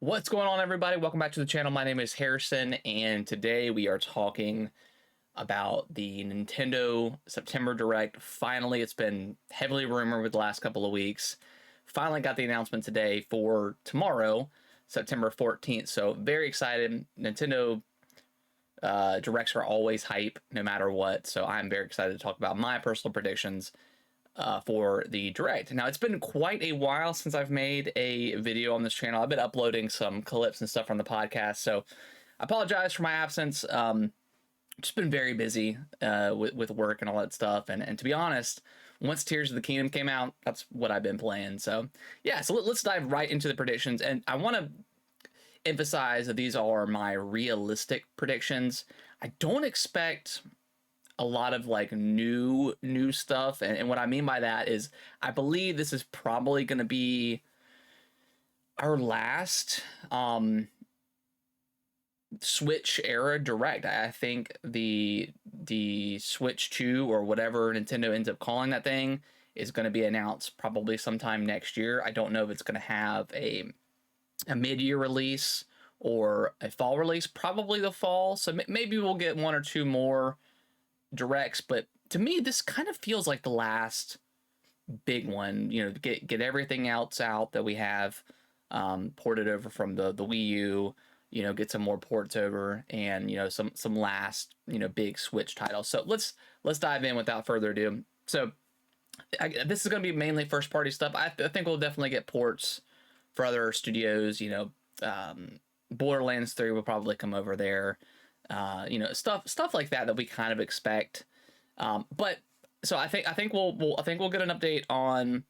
What's going on, everybody? Welcome back to the channel. My name is Harrison, and today we are talking about the Nintendo September Direct. Finally, it's been heavily rumored with the last couple of weeks. Finally got the announcement today for tomorrow, September 14th. So very excited. Nintendo Directs are always hype, no matter what. So I'm very excited to talk about my personal predictions for the Direct. Now, it's been quite a while since I've made a video on this channel. I've been uploading some clips and stuff from the podcast, so I apologize for my absence. Just been very busy with work and all that stuff, and to be honest, once Tears of the Kingdom came out, that's what I've been playing. So yeah, so let's dive right into the predictions, and I want to emphasize that these are my realistic predictions. I don't expect a lot of like new stuff, and what I mean by that is I believe this is probably going to be our last Switch era Direct. I think the Switch 2 or whatever Nintendo ends up calling that thing is going to be announced probably sometime next year. I don't know if it's going to have a mid-year release or a fall release, probably the fall. So maybe we'll get one or two more Directs, but to me this kind of feels like the last big one. You know, get everything else out that we have ported over from the Wii U, you know, get some more ports over, and you know, some last, you know, big Switch titles. So let's dive in without further ado. So this is going to be mainly first party stuff. I think we'll definitely get ports for other studios. You know, Borderlands 3 will probably come over there. You know, stuff like that we kind of expect. But so I think we'll get an update on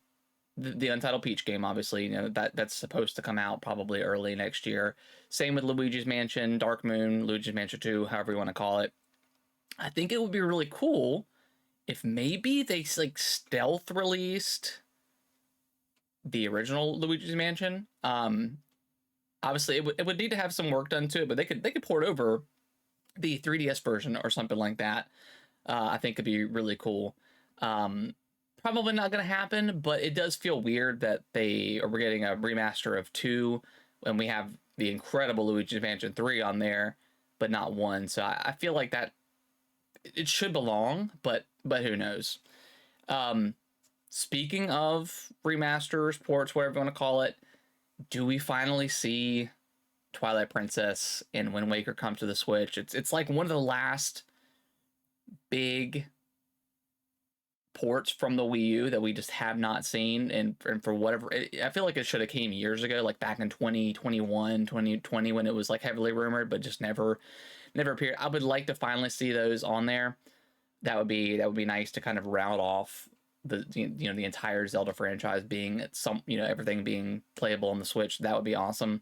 the Untitled Peach game. Obviously, you know, that's supposed to come out probably early next year. Same with Luigi's Mansion, Dark Moon, Luigi's Mansion 2, however you want to call it. I think it would be really cool if maybe they like stealth released the original Luigi's Mansion. Obviously it would need to have some work done to it, but they could port over the 3DS version or something like that. I think could be really cool. Probably not going to happen, but it does feel weird that we're getting a remaster of 2 when we have the incredible Luigi's Mansion 3 on there, but not 1. So I feel like that it should belong, but who knows? Speaking of remasters, ports, whatever you want to call it, do we finally see Twilight Princess and Wind Waker come to the Switch? It's like one of the last big ports from the Wii U that we just have not seen, and for whatever, I feel like it should have came years ago, like back in 2021, 2020, when it was like heavily rumored, but just never appeared. I would like to finally see those on there. That would be nice to kind of round off the the entire Zelda franchise being everything being playable on the Switch. That would be awesome.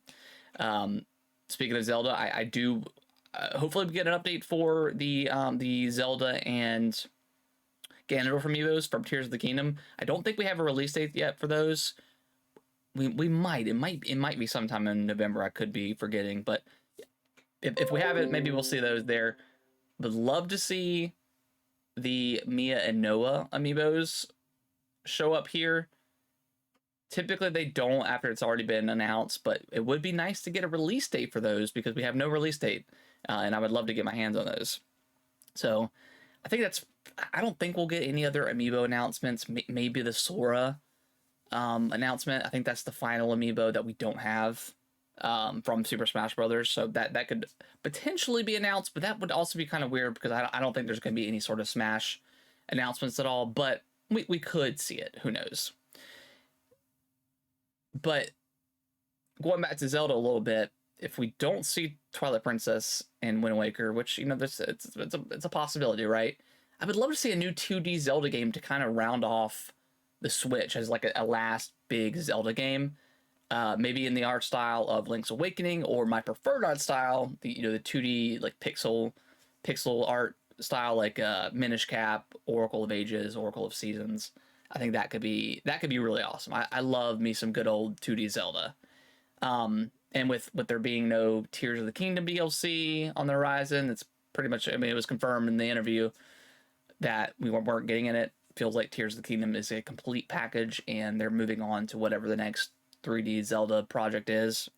Speaking of Zelda, I do hopefully we get an update for the Zelda and Ganondorf amiibos from Tears of the Kingdom. I don't think we have a release date yet for those. We might. It might be sometime in November. I could be forgetting, but if we have it, maybe we'll see those there. Would love to see the Mia and Noah amiibos show up here. Typically they don't after it's already been announced, but it would be nice to get a release date for those because we have no release date, and I would love to get my hands on those. So I think I don't think we'll get any other amiibo announcements. Maybe the Sora announcement. I think that's the final amiibo that we don't have from Super Smash Brothers. So that could potentially be announced, but that would also be kind of weird because I don't think there's going to be any sort of Smash announcements at all, but we could see it. Who knows? But going back to Zelda a little bit, if we don't see Twilight Princess and Wind Waker, which, you know, it's a possibility, right? I would love to see a new 2D Zelda game to kind of round off the Switch as like a last big Zelda game. Maybe in the art style of Link's Awakening, or my preferred art style, the 2D like pixel art style, like Minish Cap, Oracle of Ages, Oracle of Seasons. I think that could be really awesome. I love me some good old 2D Zelda. And with there being no Tears of the Kingdom DLC on the horizon, it's pretty much, I mean, it was confirmed in the interview that we weren't getting in it. Feels like Tears of the Kingdom is a complete package, and they're moving on to whatever the next 3D Zelda project is.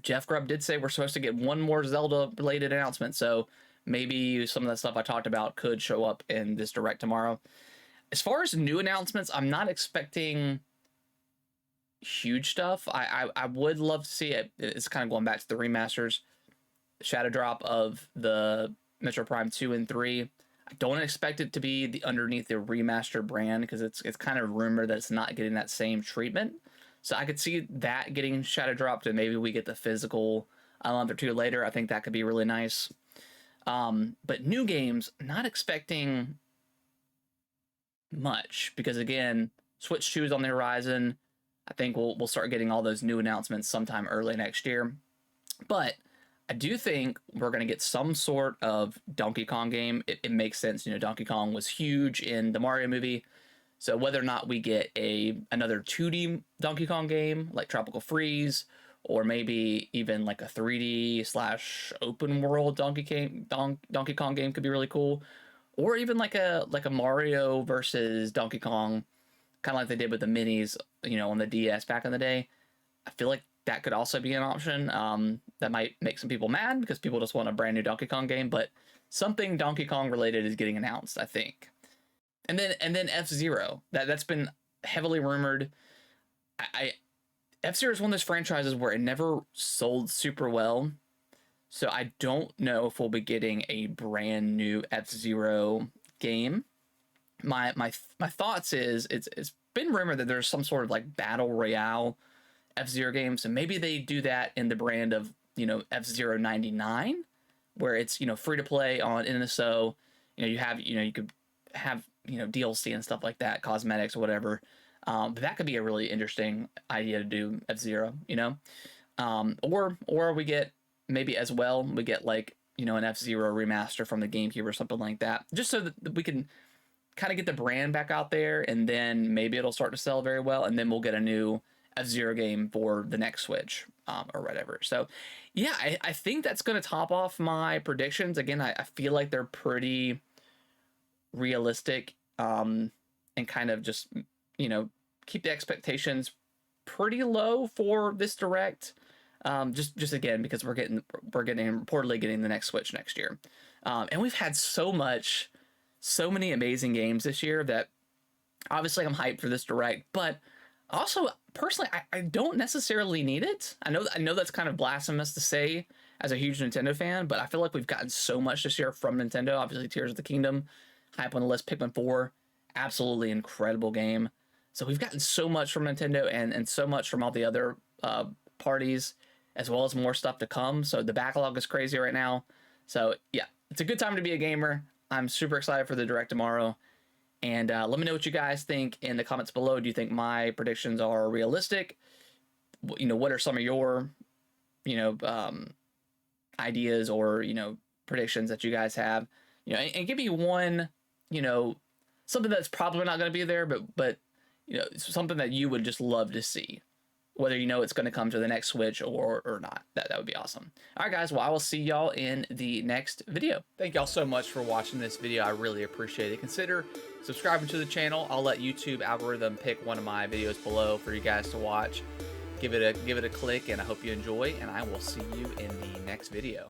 Jeff Grubb did say we're supposed to get one more Zelda related announcement, so maybe some of the stuff I talked about could show up in this direct tomorrow. As far as new announcements, I'm not expecting huge stuff. I would love to see it. It's kind of going back to the remasters, shadow drop of the Metro Prime 2 and 3. I don't expect it to be underneath the remaster brand, because it's kind of rumored that it's not getting that same treatment. So I could see that getting shadow dropped, and maybe we get the physical a month or two later. I think that could be really nice. But new games, not expecting much, because again, Switch 2 is on the horizon. I think we'll start getting all those new announcements sometime early next year. But I do think we're going to get some sort of Donkey Kong game. It makes sense. You know, Donkey Kong was huge in the Mario movie. So whether or not we get another 2D Donkey Kong game like Tropical Freeze, or maybe even like a 3D / open world Donkey Kong game could be really cool. Or even like a Mario versus Donkey Kong, kind of like they did with the minis, you know, on the DS back in the day. I feel like that could also be an option. That might make some people mad because people just want a brand new Donkey Kong game, but something Donkey Kong related is getting announced, I think. And then F-Zero. That's been heavily rumored. F-Zero is one of those franchises where it never sold super well. So I don't know if we'll be getting a brand new F-Zero game. My thoughts is it's been rumored that there's some sort of like battle royale F-Zero game. So maybe they do that in the brand of, you know, F-Zero 99, where it's, you know, free to play on NSO. You know, you could have, you know, DLC and stuff like that, cosmetics or whatever. But that could be a really interesting idea to do F-Zero, you know? Or we get, maybe as well, we get like, you know, an F-Zero remaster from the GameCube or something like that, just so that we can kind of get the brand back out there, and then maybe it'll start to sell very well, and then we'll get a new F-Zero game for the next Switch, or whatever. So yeah, I think that's going to top off my predictions. Again, I feel like they're pretty realistic, and kind of just, you know, keep the expectations pretty low for this direct. Just again, because we're reportedly getting the next Switch next year. And we've had so many amazing games this year that obviously I'm hyped for this direct, but also personally, I don't necessarily need it. I know that's kind of blasphemous to say as a huge Nintendo fan, but I feel like we've gotten so much this year from Nintendo. Obviously, Tears of the Kingdom, hype on the list. Pikmin 4, absolutely incredible game. So we've gotten so much from Nintendo and so much from all the other parties, as well as more stuff to come. So the backlog is crazy right now. So yeah, it's a good time to be a gamer. I'm super excited for the direct tomorrow. And let me know what you guys think in the comments below. Do you think my predictions are realistic? You know, what are some of your, you know, ideas or, you know, predictions that you guys have? You know, and give me one, you know, something that's probably not going to be there, but you know, something that you would just love to see, whether you know it's going to come to the next Switch or not. That would be awesome. All right, guys. Well, I will see y'all in the next video. Thank y'all so much for watching this video. I really appreciate it. Consider subscribing to the channel. I'll let YouTube algorithm pick one of my videos below for you guys to watch. Give it a click, and I hope you enjoy, and I will see you in the next video.